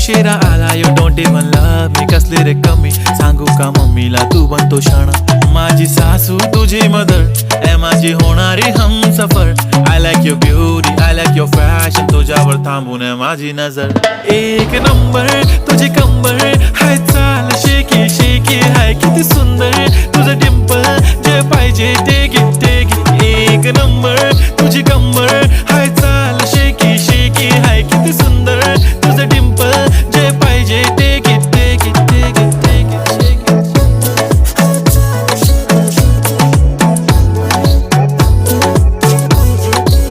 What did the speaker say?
उशिरा आला you don't even love me कसली रे कमी सांगू का मम्मीला तू बनतो शाणा माझी सासू तुझी मदर ए माझी होणारी Humsafar I like your beauty I like your fashion तुझ्यावर थांबून आहे माझी नजर एक नंबर तुझी कंबर हाय चाल शेकी शेकी हाय किती सुंदर तुझं डिंपल जे पाहिजे ते घे एक नंबर